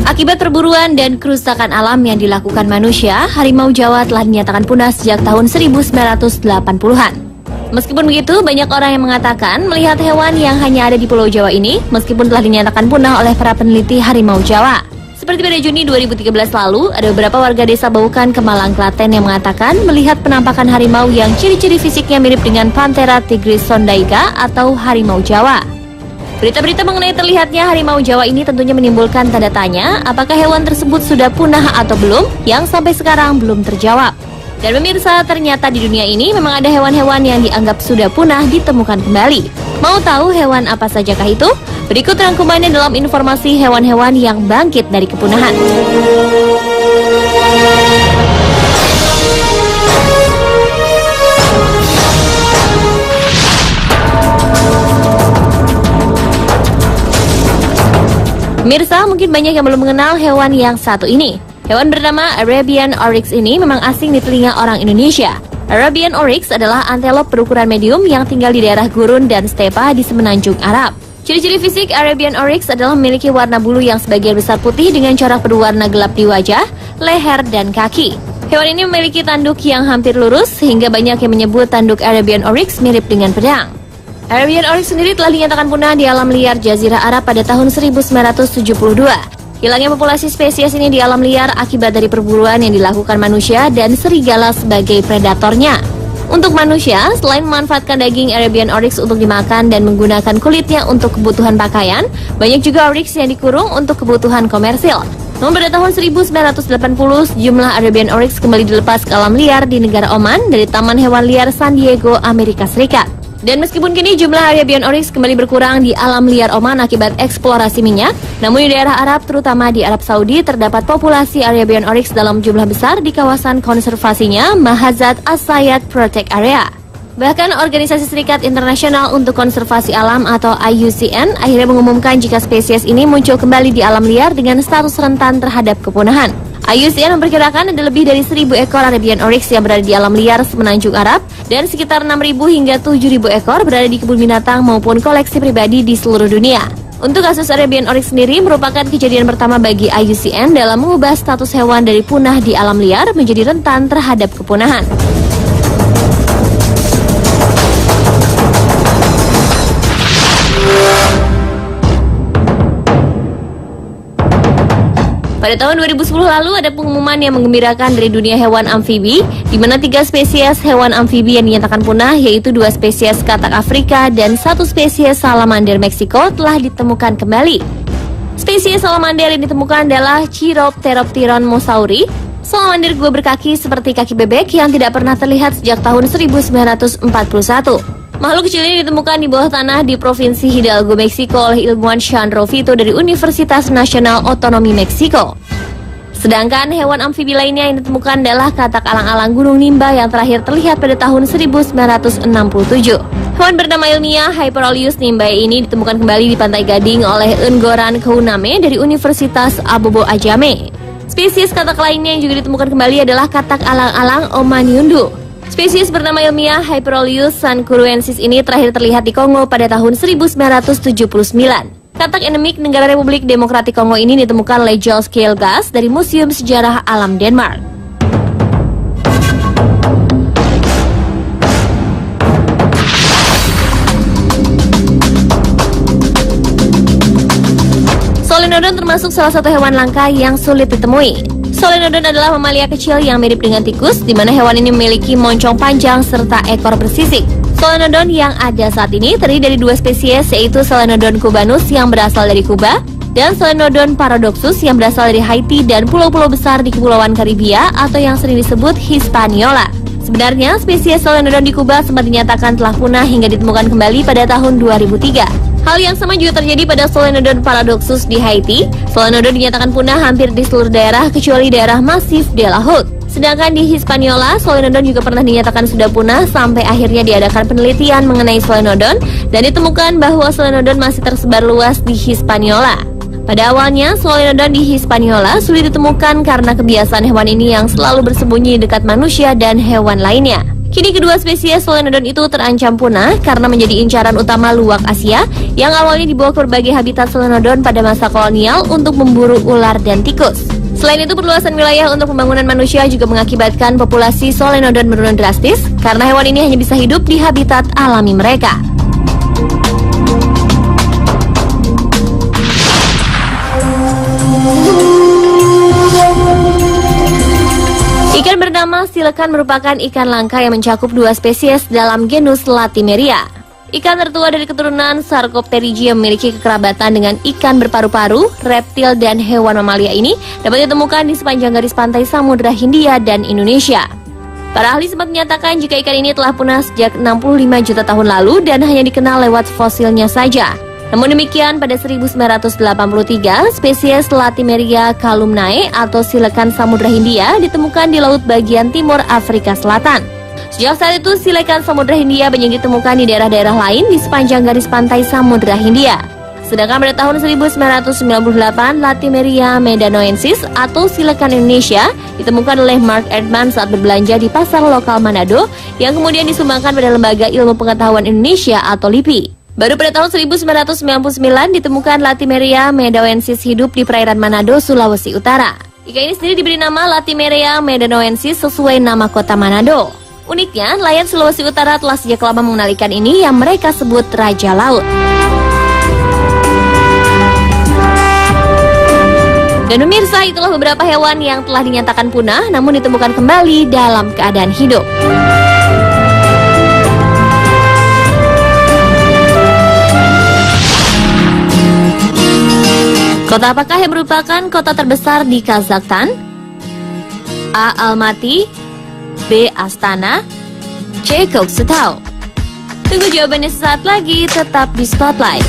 Akibat perburuan dan kerusakan alam yang dilakukan manusia, harimau Jawa telah dinyatakan punah sejak tahun 1980-an. Meskipun begitu, banyak orang yang mengatakan melihat hewan yang hanya ada di Pulau Jawa ini, meskipun telah dinyatakan punah oleh para peneliti harimau Jawa. Seperti pada Juni 2013 lalu, ada beberapa warga desa Baukan, Kemalang, Klaten yang mengatakan melihat penampakan harimau yang ciri-ciri fisiknya mirip dengan Panthera tigris sondaica atau harimau Jawa. Berita-berita mengenai terlihatnya harimau Jawa ini tentunya menimbulkan tanda tanya apakah hewan tersebut sudah punah atau belum, yang sampai sekarang belum terjawab. Dan pemirsa, ternyata di dunia ini memang ada hewan-hewan yang dianggap sudah punah ditemukan kembali. Mau tahu hewan apa sajakah itu? Berikut rangkumannya dalam informasi hewan-hewan yang bangkit dari kepunahan. Mirsa, mungkin banyak yang belum mengenal hewan yang satu ini. Hewan bernama Arabian Oryx ini memang asing di telinga orang Indonesia. Arabian Oryx adalah antelop berukuran medium yang tinggal di daerah gurun dan stepa di semenanjung Arab. Ciri-ciri fisik Arabian Oryx adalah memiliki warna bulu yang sebagian besar putih dengan corak berwarna gelap di wajah, leher, dan kaki. Hewan ini memiliki tanduk yang hampir lurus sehingga banyak yang menyebut tanduk Arabian Oryx mirip dengan pedang. Arabian Oryx sendiri telah dinyatakan punah di alam liar Jazirah Arab pada tahun 1972. Hilangnya populasi spesies ini di alam liar akibat dari perburuan yang dilakukan manusia dan serigala sebagai predatornya. Untuk manusia, selain memanfaatkan daging Arabian Oryx untuk dimakan dan menggunakan kulitnya untuk kebutuhan pakaian, banyak juga Oryx yang dikurung untuk kebutuhan komersil. Namun pada tahun 1980, jumlah Arabian Oryx kembali dilepas ke alam liar di negara Oman dari Taman Hewan Liar San Diego, Amerika Serikat. Dan meskipun kini jumlah Arabian Oryx kembali berkurang di alam liar Oman akibat eksplorasi minyak, namun di daerah Arab, terutama di Arab Saudi, terdapat populasi Arabian Oryx dalam jumlah besar di kawasan konservasinya Mahazat As-Sayyad Protect Area. Bahkan Organisasi Serikat Internasional untuk Konservasi Alam atau IUCN akhirnya mengumumkan jika spesies ini muncul kembali di alam liar dengan status rentan terhadap kepunahan. IUCN memperkirakan ada lebih dari 1.000 ekor Arabian Oryx yang berada di alam liar semenanjung Arab dan sekitar 6.000 hingga 7.000 ekor berada di kebun binatang maupun koleksi pribadi di seluruh dunia. Untuk kasus Arabian Oryx sendiri merupakan kejadian pertama bagi IUCN dalam mengubah status hewan dari punah di alam liar menjadi rentan terhadap kepunahan. Pada tahun 2010 lalu ada pengumuman yang menggembirakan dari dunia hewan amfibi, di mana 3 spesies hewan amfibi yang dinyatakan punah, yaitu 2 spesies katak Afrika dan 1 spesies salamander Meksiko telah ditemukan kembali. Spesies salamander yang ditemukan adalah Chiropteropteron mosauri, salamander gua berkaki seperti kaki bebek yang tidak pernah terlihat sejak tahun 1941. Makhluk kecil ini ditemukan di bawah tanah di Provinsi Hidalgo, Meksiko oleh ilmuwan Sandro Vito dari Universitas Nasional Otonomi Meksiko. Sedangkan hewan amfibi lainnya yang ditemukan adalah katak alang-alang Gunung Nimba yang terakhir terlihat pada tahun 1967. Hewan bernama ilmiah Hyperoleus nimbae ini ditemukan kembali di Pantai Gading oleh Enggoran Keuname dari Universitas Abobo Ajame. Spesies katak lainnya yang juga ditemukan kembali adalah katak alang-alang Omanyundu. Spesies bernama ilmiah Hyperoleus sankuruensis ini terakhir terlihat di Kongo pada tahun 1979. Katak endemik negara Republik Demokratik Kongo ini ditemukan oleh Jules Kjelgaard dari Museum Sejarah Alam Denmark. Solenodon termasuk salah satu hewan langka yang sulit ditemui. Solenodon adalah mamalia kecil yang mirip dengan tikus, di mana hewan ini memiliki moncong panjang serta ekor bersisik. Solenodon yang ada saat ini terdiri dari 2 spesies, yaitu Solenodon cubanus yang berasal dari Kuba dan Solenodon paradoxus yang berasal dari Haiti dan pulau-pulau besar di Kepulauan Karibia atau yang sering disebut Hispaniola. Sebenarnya, spesies Solenodon di Kuba sempat dinyatakan telah punah hingga ditemukan kembali pada tahun 2003. Hal yang sama juga terjadi pada Solenodon paradoxus di Haiti. Solenodon dinyatakan punah hampir di seluruh daerah kecuali daerah Massif de la Haute. Sedangkan di Hispaniola, Solenodon juga pernah dinyatakan sudah punah sampai akhirnya diadakan penelitian mengenai Solenodon dan ditemukan bahwa Solenodon masih tersebar luas di Hispaniola. Pada awalnya, Solenodon di Hispaniola sulit ditemukan karena kebiasaan hewan ini yang selalu bersembunyi dekat manusia dan hewan lainnya. Kini kedua spesies Solenodon itu terancam punah karena menjadi incaran utama luwak Asia yang awalnya dibawa ke berbagai habitat Solenodon pada masa kolonial untuk memburu ular dan tikus. Selain itu, perluasan wilayah untuk pembangunan manusia juga mengakibatkan populasi Solenodon menurun drastis karena hewan ini hanya bisa hidup di habitat alami mereka. Ikan bernama silekan merupakan ikan langka yang mencakup dua spesies dalam genus Latimeria. Ikan tertua dari keturunan Sarcopterygia yang memiliki kekerabatan dengan ikan berparu-paru, reptil, dan hewan mamalia ini dapat ditemukan di sepanjang garis pantai Samudra Hindia dan Indonesia. Para ahli sempat menyatakan jika ikan ini telah punah sejak 65 juta tahun lalu dan hanya dikenal lewat fosilnya saja. Namun demikian, pada 1983, spesies Latimeria calumnae atau silekan Samudra Hindia ditemukan di laut bagian timur Afrika Selatan. Sejak saat itu, silekan Samudra Hindia banyak ditemukan di daerah-daerah lain di sepanjang garis pantai Samudra Hindia. Sedangkan pada tahun 1998, Latimeria medanoensis atau silekan Indonesia ditemukan oleh Mark Erdman saat berbelanja di pasar lokal Manado yang kemudian disumbangkan pada Lembaga Ilmu Pengetahuan Indonesia atau LIPI. Baru pada tahun 1999 ditemukan Latimeria medanoensis hidup di perairan Manado, Sulawesi Utara. Ikan ini sendiri diberi nama Latimeria medanoensis sesuai nama kota Manado. Uniknya, nelayan Sulawesi Utara telah sejak lama mengenal ikan ini yang mereka sebut Raja Laut. Dan pemirsa, itulah beberapa hewan yang telah dinyatakan punah namun ditemukan kembali dalam keadaan hidup. Kota apakah yang merupakan kota terbesar di Kazakhstan? A. Almaty, B. Astana, C. Kokshetau. Tunggu jawabannya sesaat lagi, tetap di Spotlight.